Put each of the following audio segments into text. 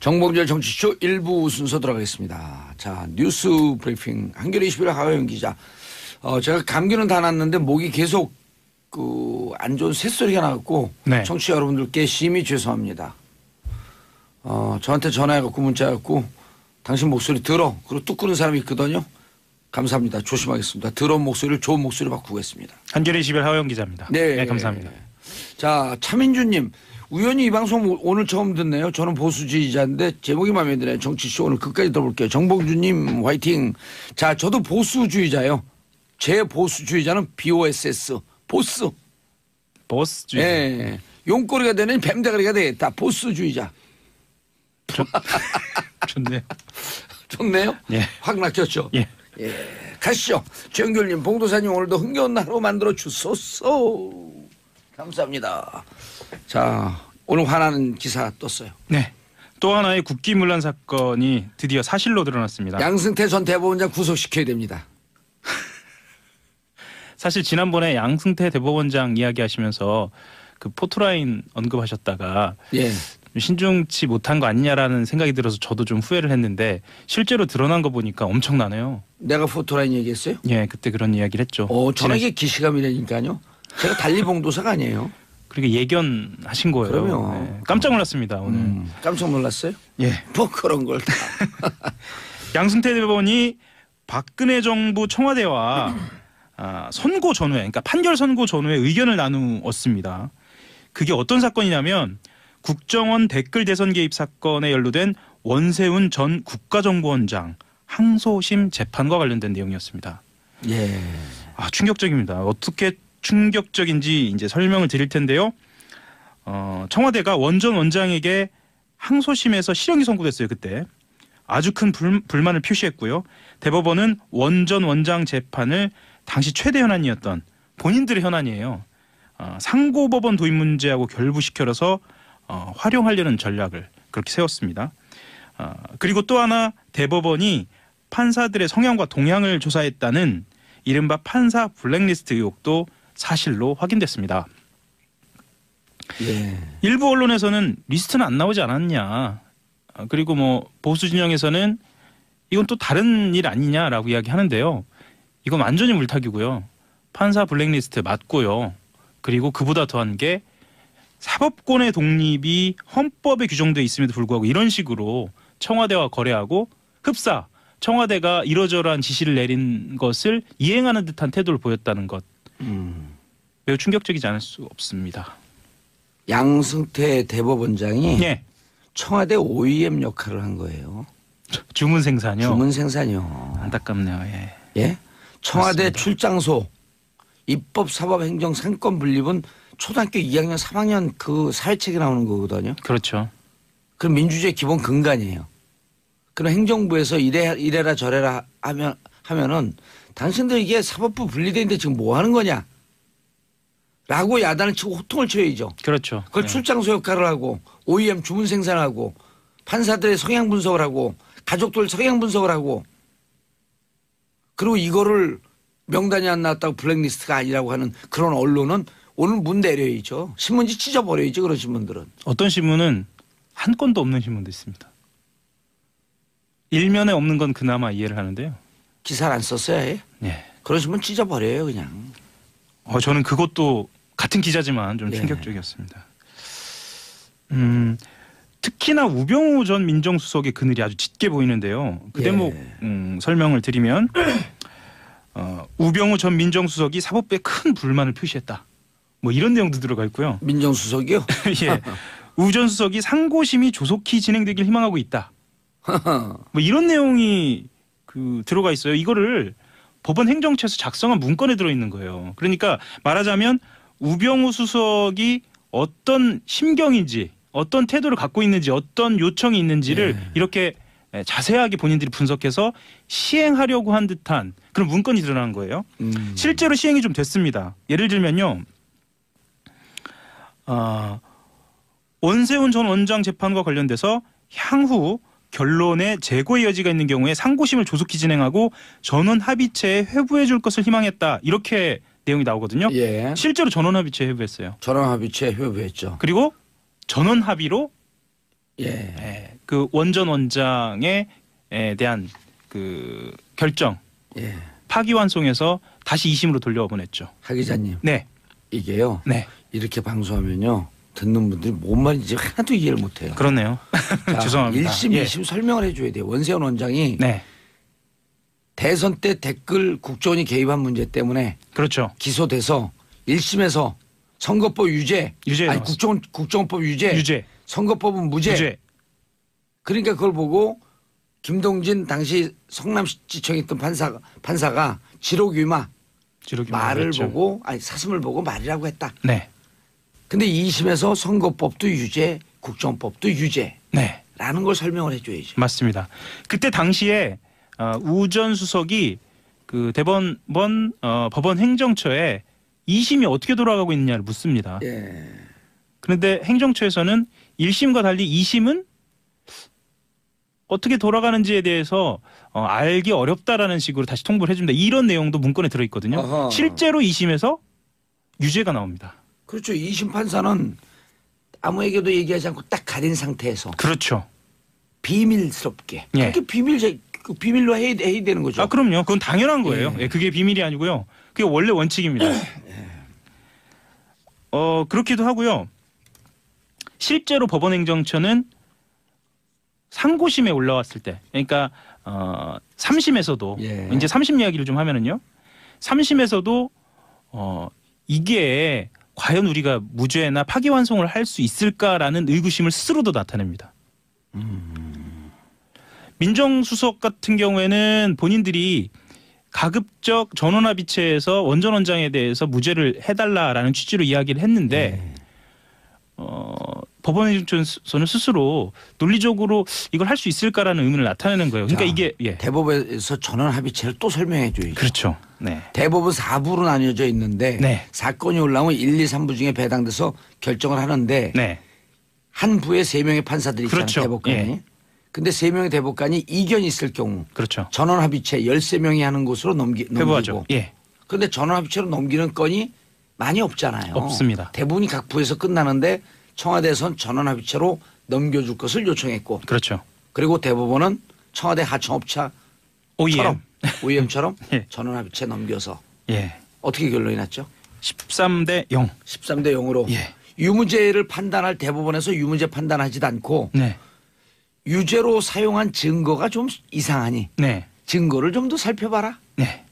정봉재 정치쇼 1부 순서 들어가겠습니다. 자, 뉴스 브리핑 한겨레 21일 하호영 기자. 제가 감기는 다 났는데 목이 계속 안 좋은 새소리가 나갖고 네. 청취자 여러분들께 심히 죄송합니다. 저한테 전화해갖고 문자해갖고 당신 목소리 들어. 그리고 뚝 끄는 사람이 있거든요. 감사합니다. 조심하겠습니다. 더러운 목소리를 좋은 목소리로 바꾸겠습니다. 한겨레 21일 하호영 기자입니다. 네, 감사합니다. 자, 차민주님. 우연히 이 방송 오늘 처음 듣네요. 저는 보수주의자인데 제목이 마음에 드네요. 정치쇼 오늘 끝까지 들어볼게요. 정봉주님 화이팅. 자, 저도 보수주의자예요. 제 보수주의자는 BOSS. 보스주의자. 예. 용꼬리가 되는 뱀대가리가 되겠다. 보수주의자. 좋네요. 좋네요. 예. 확 낚였죠. 예. 예. 가시죠. 최영결님, 봉도사님 오늘도 흥겨운 하루 만들어 주소서. 감사합니다. 자, 오늘 화나는 기사 떴어요. 네. 또 하나의 국기문란 사건이 드디어 사실로 드러났습니다. 양승태 전 대법원장 구속시켜야 됩니다. 사실 지난번에 양승태 대법원장 이야기하시면서 그 포토라인 언급하셨다가 예. 신중치 못한 거 아니냐라는 생각이 들어서 저도 좀 후회를 했는데 실제로 드러난 거 보니까 엄청나네요. 내가 포토라인 얘기했어요? 예, 그때 그런 이야기를 했죠. 전화기 기시감이라니까요. 제가 달리 봉도사가 아니에요. 그렇게 예견하신 거예요. 그럼요. 네, 깜짝 놀랐습니다 오늘. 깜짝 놀랐어요? 예. 뭐 그런 걸 다. 양승태 대법원이 박근혜 정부 청와대와 선고 전후에, 그러니까 판결 선고 전후에 의견을 나누었습니다. 그게 어떤 사건이냐면 국정원 댓글 대선 개입 사건에 연루된 원세훈 전 국가정보원장 항소심 재판과 관련된 내용이었습니다. 예. 충격적입니다. 어떻게 충격적인지 이제 설명을 드릴 텐데요. 청와대가 원 전 원장에게 항소심에서 실형이 선고됐어요. 그때 아주 큰 불만을 표시했고요. 대법원은 원 전 원장 재판을 당시 최대 현안이었던 본인들의 현안이에요. 상고법원 도입 문제하고 결부시켜서 활용하려는 전략을 그렇게 세웠습니다. 그리고 또 하나 대법원이 판사들의 성향과 동향을 조사했다는 이른바 판사 블랙리스트 의혹도 사실로 확인됐습니다. 예. 일부 언론에서는 리스트는 안 나오지 않았냐. 그리고 뭐 보수 진영에서는 이건 또 다른 일 아니냐라고 이야기하는데요. 이건 완전히 물타기고요. 판사 블랙리스트 맞고요. 그리고 그보다 더한 게 사법권의 독립이 헌법에 규정돼 있음에도 불구하고 이런 식으로 청와대와 거래하고 흡사 청와대가 이러저러한 지시를 내린 것을 이행하는 듯한 태도를 보였다는 것. 매우 충격적이지 않을 수 없습니다. 양승태 대법원장이 예. 청와대 OEM 역할을 한 거예요. 주문 생산이요? 주문 생산이요. 안타깝네요. 예. 예? 청와대 맞습니다. 출장소 입법 사법 행정 상권 분립은 초등학교 2학년 3학년 그 사회책에 나오는 거거든요. 그렇죠. 그럼 민주주의 기본 근간이에요. 그럼 행정부에서 이래라 저래라 하면은 당신들 이게 사법부 분리되는데 지금 뭐 하는 거냐? 라고 야단을 치고 호통을 쳐야죠. 그렇죠. 그걸 예. 출장소 역할을 하고 OEM 주문 생산하고 판사들의 성향 분석을 하고 가족들 성향 분석을 하고 그리고 이거를 명단이 안 나왔다고 블랙리스트가 아니라고 하는 그런 언론은 오늘 문 내려야죠. 신문지 찢어버려야죠. 그런 신문들은. 어떤 신문은 한 건도 없는 신문도 있습니다. 일면에 없는 건 그나마 이해를 하는데요. 기사를 안 썼어야 해. 예. 그런 신문 찢어버려요 그냥. 저는 그것도 같은 기자지만 좀 예. 충격적이었습니다. 특히나 우병우 전 민정수석의 그늘이 아주 짙게 보이는데요. 그 대목 설명을 드리면 우병우 전 민정수석이 사법부에 큰 불만을 표시했다. 뭐 이런 내용도 들어가 있고요. 민정수석이요? 예. 우 전 수석이 상고심이 조속히 진행되길 희망하고 있다. 뭐 이런 내용이 들어가 있어요. 이거를 법원 행정처에서 작성한 문건에 들어있는 거예요. 그러니까 말하자면 우병우 수석이 어떤 심경인지 어떤 태도를 갖고 있는지 어떤 요청이 있는지를 이렇게 자세하게 본인들이 분석해서 시행하려고 한 듯한 그런 문건이 드러난 거예요. 실제로 시행이 좀 됐습니다. 예를 들면요. 원세훈 전 원장 재판과 관련돼서 향후 결론의 재고의 여지가 있는 경우에 상고심을 조속히 진행하고 전원 합의체에 회부해 줄 것을 희망했다. 이렇게 내용이 나오거든요. 예. 실제로 전원 합의체에 회부했어요. 전원 합의체 회부했죠. 그리고 전원 합의로 그 원전 원장에 대한 그 결정 예. 파기환송해서 다시 2심으로 돌려보냈죠. 하 기자님. 네. 이게요. 네. 이렇게 방송하면요. 듣는 분들이 뭔 말인지 하나도 이해를 못해요. 그렇네요. 죄송합니다. 1심, 예. 2심 설명을 해줘야 돼요. 원세훈 원장이 네. 대선 때 댓글 국정원이 개입한 문제 때문에 그렇죠. 기소돼서 1심에서 선거법 유죄, 유죄에 아니 나왔어요. 국정원법 유죄, 유죄. 선거법은 무죄. 유죄. 그러니까 그걸 보고 김동진 당시 성남시청에 있던 판사가 지록 위마 말을 그랬죠. 보고 아니 사슴을 보고 말이라고 했다. 네. 근데 2심에서 선거법도 유죄, 국정법도 유죄라는 네. 걸 설명을 해줘야죠. 맞습니다. 그때 당시에 우전 수석이 그 법원 행정처에 2심이 어떻게 돌아가고 있느냐를 묻습니다. 예. 그런데 행정처에서는 1심과 달리 2심은 어떻게 돌아가는지에 대해서 알기 어렵다라는 식으로 다시 통보를 해줍니다. 이런 내용도 문건에 들어있거든요. 어허. 실제로 2심에서 유죄가 나옵니다. 그렇죠. 2심 판사는 아무에게도 얘기하지 않고 딱 가린 상태에서 그렇죠. 비밀스럽게 예. 그렇게 비밀로 해야 되는 거죠. 아 그럼요. 그건 당연한 거예요. 예. 예, 그게 비밀이 아니고요. 그게 원래 원칙입니다. 그렇기도 하고요. 실제로 법원행정처는 상고심에 올라왔을 때, 그러니까 3심에서도 예. 이제 3심 이야기를 좀 하면은요. 3심에서도 이게 과연 우리가 무죄나 파기환송을 할 수 있을까라는 의구심을 스스로도 나타냅니다. 민정수석 같은 경우에는 본인들이 가급적 전원합의체에서 원전 원장에 대해서 무죄를 해달라라는 취지로 이야기를 했는데 법원행정처는 스스로 논리적으로 이걸 할 수 있을까라는 의문을 나타내는 거예요. 그러니까 자, 이게 예. 대법에서 전원 합의체를 또 설명해 줘야죠. 그렇죠. 네. 대법은 4부로 나뉘어져 있는데 네. 사건이 올라오면 1, 2, 3부 중에 배당돼서 결정을 하는데 네. 한 부에 3명의 판사들이 있잖아요. 그렇죠. 대법관이. 예. 근데 3명의 대법관이 이견이 있을 경우 그렇죠. 전원 합의체 13명이 하는 곳으로 회부하죠. 넘기고 예. 그런데 전원 합의체로 넘기는 건이 많이 없잖아요. 없습니다. 대부분이 각 부에서 끝나는데 청와대에선 전원 합의체로 넘겨줄 것을 요청했고 그렇죠. 그리고 대법원은 청와대 하청업체처럼 OEM. OEM처럼 예. 전원 합의체 넘겨서 예. 어떻게 결론이 났죠? 13대 0. 13대 0으로 예. 유무죄를 판단할 대법원에서 유무죄 판단하지도 않고 네. 유죄로 사용한 증거가 좀 이상하니 네. 증거를 좀 더 살펴봐라. 네.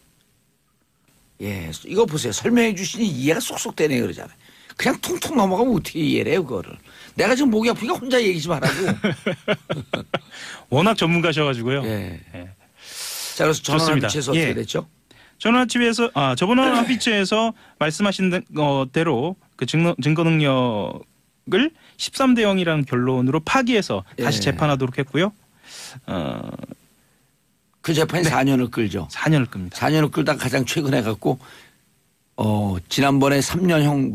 예, 이거 보세요. 설명해 주시니 이해가 쏙쏙 되네 그러잖아요. 그냥 퉁퉁 넘어가면 어떻게 이해를 해요 그거를. 내가 지금 목이 아프니까 혼자 얘기 좀 하라고. 워낙 전문가셔가지고요. 예. 예. 자 그래서 좋습니다. 전원합의체에서 어떻게 예. 됐죠? 전원합의체에서 말씀하신 대로 그 증거 능력을 13대 0이라는 결론으로 파기해서 다시 예. 재판하도록 했고요. 그 재판이 네. 4년을 끌죠. 4년을 끕니다. 4년을 끌다가 가장 최근에 갖고 지난번에 3년형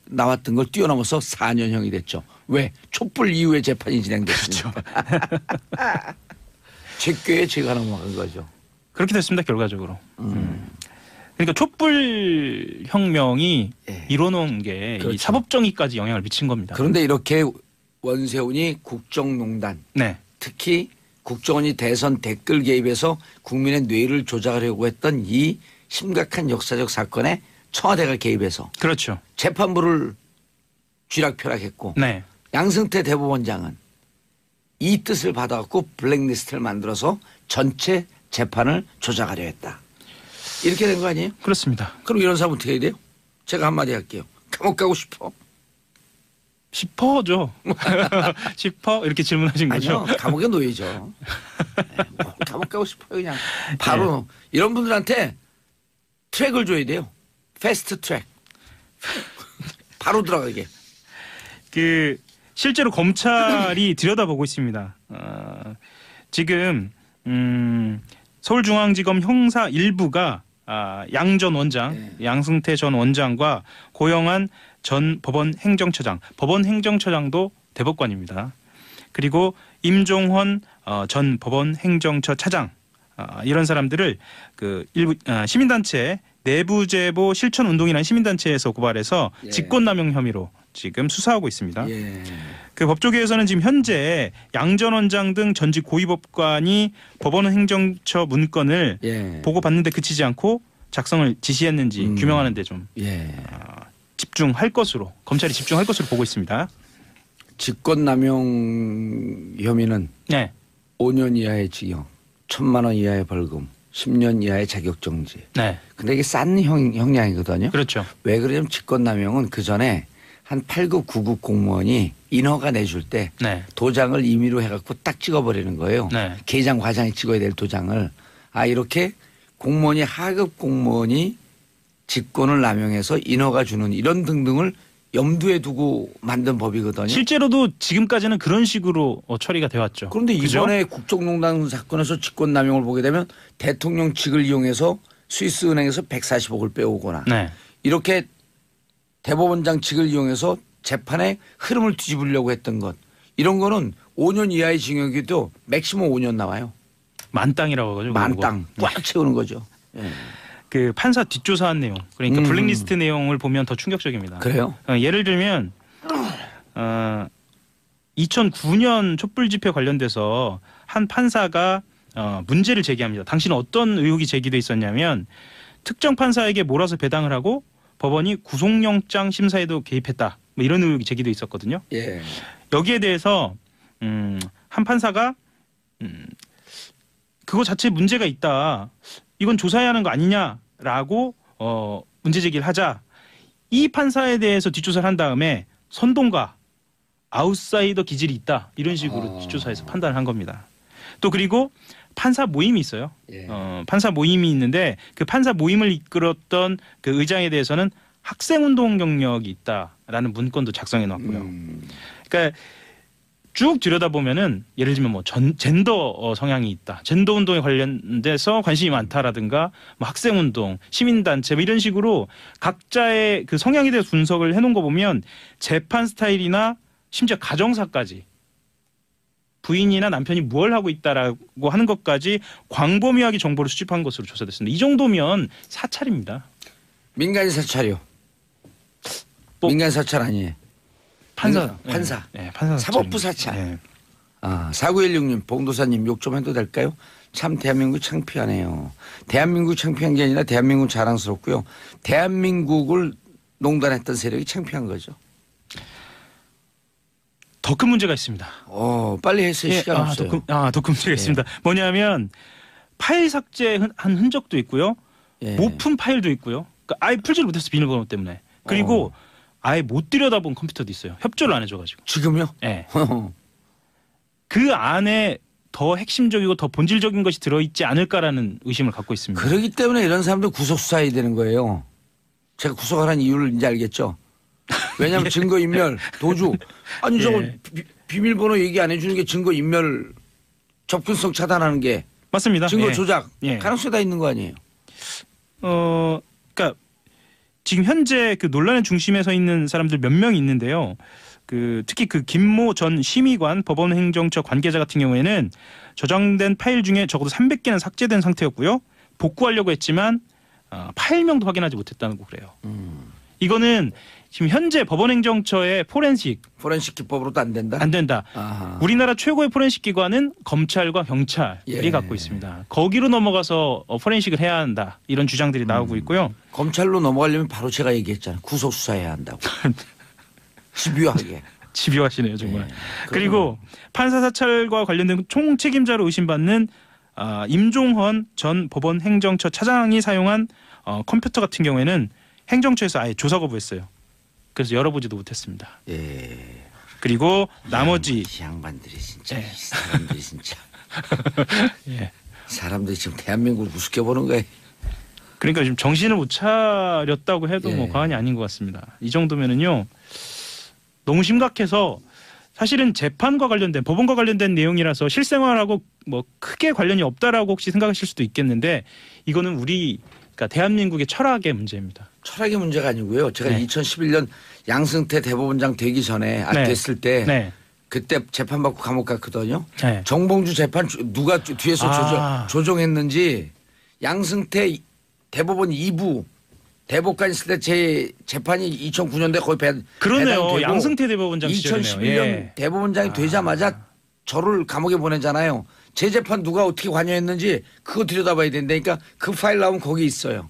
나왔던 걸 뛰어넘어서 4년형이 됐죠. 왜? 촛불 이후에 재판이 진행됐으니까. 그렇죠. 제꾀에 제가 넘어간 거죠. 그렇게 됐습니다. 결과적으로. 그러니까 촛불 혁명이 예. 이뤄놓은 게 그렇죠. 이 사법정의까지 영향을 미친 겁니다. 그런데 이렇게 원세훈이 국정농단 네. 특히 국정원이 대선 댓글 개입해서 국민의 뇌를 조작하려고 했던 이 심각한 역사적 사건에 청와대가 개입해서 그렇죠. 재판부를 쥐락펴락했고 네. 양승태 대법원장은 이 뜻을 받아갖고 블랙리스트를 만들어서 전체 재판을 조작하려 했다. 이렇게 된 거 아니에요? 그렇습니다. 그럼 이런 사람 어떻게 해야 돼요? 제가 한마디 할게요. 감옥 가고 싶어. 싶어죠. 싶어 이렇게 질문하신 거죠. 아니요. 감옥에 놓이죠. 네, 뭐 감옥 가고 싶어요. 그냥 바로 이런 분들한테 트랙을 줘야 돼요. 패스트 트랙. 바로 들어가게. 그 실제로 검찰이 들여다보고 있습니다. 지금 서울중앙지검 형사 1부가 양 전 원장, 양승태 전 원장과 고영한 전 법원 행정처장, 법원 행정처장도 대법관입니다. 그리고 임종헌 전 법원 행정처 차장 이런 사람들을 그 일부 시민단체 내부제보 실천운동이라는 시민단체에서 고발해서 예. 직권남용 혐의로 지금 수사하고 있습니다. 예. 그 법조계에서는 지금 현재 양 전 원장 등 전직 고위법관이 법원 행정처 문건을 예. 보고받는데 그치지 않고 작성을 지시했는지 규명하는 데 좀 예. 집중할 것으로 검찰이 집중할 것으로 보고 있습니다. 직권남용 혐의는 네. 5년 이하의 징역, 1,000만 원 이하의 벌금, 10년 이하의 자격정지. 네. 근데 이게 싼 형량이거든요. 그렇죠. 왜 그러냐면 직권남용은 그 전에 한 8급, 9급 공무원이 인허가 내줄 때 네. 도장을 임의로 해갖고 딱 찍어버리는 거예요. 네. 계장 과장이 찍어야 될 도장을. 이렇게 공무원이 하급 공무원이 직권을 남용해서 인허가 주는 이런 등등을 염두에 두고 만든 법이거든요. 실제로도 지금까지는 그런 식으로 처리가 돼 왔죠. 그런데 그죠? 이번에 국정농단 사건에서 직권남용을 보게 되면 대통령 직을 이용해서 스위스 은행에서 140억을 빼오거나 네. 이렇게 대법원장 직을 이용해서 재판의 흐름을 뒤집으려고 했던 것 이런 거는 5년 이하의 징역이도 맥시멈 5년 나와요. 만땅이라고 하죠. 만땅 꽉 채우는 거죠. 예. 그 판사 뒷조사한 내용 그러니까 블랙리스트 내용을 보면 더 충격적입니다. 그래요? 예를 들면 2009년 촛불 집회 관련돼서 한 판사가 문제를 제기합니다. 당신은 어떤 의혹이 제기돼 있었냐면 특정 판사에게 몰아서 배당을 하고 법원이 구속영장 심사에도 개입했다. 뭐 이런 의혹이 제기돼 있었거든요. 예. 여기에 대해서 한 판사가 그거 자체에 문제가 있다. 이건 조사해야 하는 거 아니냐라고 문제 제기를 하자 이 판사에 대해서 뒷조사를 한 다음에 선동가 아웃사이더 기질이 있다. 이런 식으로 뒷조사해서 판단을 한 겁니다. 또 그리고 판사 모임이 있어요. 예. 판사 모임이 있는데 그 판사 모임을 이끌었던 그 의장에 대해서는 학생운동 경력이 있다라는 문건도 작성해 놨고요. 그러니까 쭉 들여다보면은 예를 들면 뭐 젠더 성향이 있다. 젠더 운동에 관련돼서 관심이 많다라든가 뭐 학생운동, 시민단체 뭐 이런 식으로 각자의 그 성향에 대해서 분석을 해놓은 거 보면 재판 스타일이나 심지어 가정사까지 부인이나 남편이 뭘 하고 있다라고 하는 것까지 광범위하게 정보를 수집한 것으로 조사됐습니다. 이 정도면 사찰입니다. 민간 사찰이요. 뭐- 민간 사찰 아니에요. 판사. 판사. 네, 판사 사법부 사찰입니다. 사찰. 네. 4916님 봉도사님 욕 좀 해도 될까요? 참 대한민국 창피하네요. 대한민국 창피한 게 아니라 대한민국 자랑스럽고요. 대한민국을 농단했던 세력이 창피한 거죠. 더 큰 문제가 있습니다. 빨리 했어요. 시간 없어요. 더 큰 문제가 있습니다. 뭐냐면 파일 삭제한 흔적도 있고요. 예. 못 푼 파일도 있고요. 그러니까 아예 풀지를 못했어 비밀번호 때문에. 그리고 아예 못 들여다본 컴퓨터도 있어요. 협조를 안 해줘가지고. 지금요? 네. 그 안에 더 핵심적이고 더 본질적인 것이 들어있지 않을까라는 의심을 갖고 있습니다. 그렇기 때문에 이런 사람들 구속 수사해야 되는 거예요. 제가 구속하라는 이유를 이제 알겠죠. 왜냐하면 증거인멸, 도주. 아니 저거 예. 비밀번호 얘기 안 해주는 게 증거인멸, 접근성 차단하는 게 맞습니다. 증거 예. 조작 예. 가능성이 다 있는 거 아니에요. 그러니까 지금 현재 그 논란의 중심에 서 있는 사람들 몇 명 있는데요. 그 특히 그 김모 전 심의관 법원행정처 관계자 같은 경우에는 저장된 파일 중에 적어도 300개는 삭제된 상태였고요. 복구하려고 했지만 파일명도 확인하지 못했다고 그래요. 이거는 지금 현재 법원행정처의 포렌식 기법으로도 안 된다. 안 된다. 아하. 우리나라 최고의 포렌식 기관은 검찰과 경찰이 예. 갖고 있습니다. 거기로 넘어가서 포렌식을 해야 한다. 이런 주장들이 나오고 있고요. 검찰로 넘어가려면 바로 제가 얘기했잖아요. 구속 수사해야 한다고. 집요하게. 집요하시네요 정말. 예. 그리고 판사 사찰과 관련된 총 책임자로 의심받는 임종헌 전 법원행정처 차장이 사용한 컴퓨터 같은 경우에는 행정처에서 아예 조사 거부했어요. 그래서 열어보지도 못했습니다. 예. 그리고 나머지 이 양반들이 진짜 예. 이 사람들이 진짜 예. 사람들이 지금 대한민국을 우습게 보는 거예요. 그러니까 지금 정신을 못 차렸다고 해도 예. 뭐 과언이 아닌 것 같습니다. 이 정도면은요 너무 심각해서 사실은 재판과 관련된 법원과 관련된 내용이라서 실생활하고 뭐 크게 관련이 없다라고 혹시 생각하실 수도 있겠는데 이거는 그러니까 대한민국의 철학의 문제입니다. 철학의 문제가 아니고요. 제가 네. 2011년 양승태 대법원장 되기 전에 네. 됐을 때 네. 그때 재판받고 감옥 갔거든요. 네. 정봉주 재판 누가 뒤에서 조정했는지 양승태 대법원 2부 대법관 있을 때 제 재판이 2009년도에 거의 그러네요. 배당이 되고 양승태 대법원장 시절이네요. 2011년 예. 대법원장이 되자마자 저를 감옥에 보내잖아요. 제 재판 누가 어떻게 관여했는지 그거 들여다봐야 된다니까 그 파일 나오면 거기 있어요.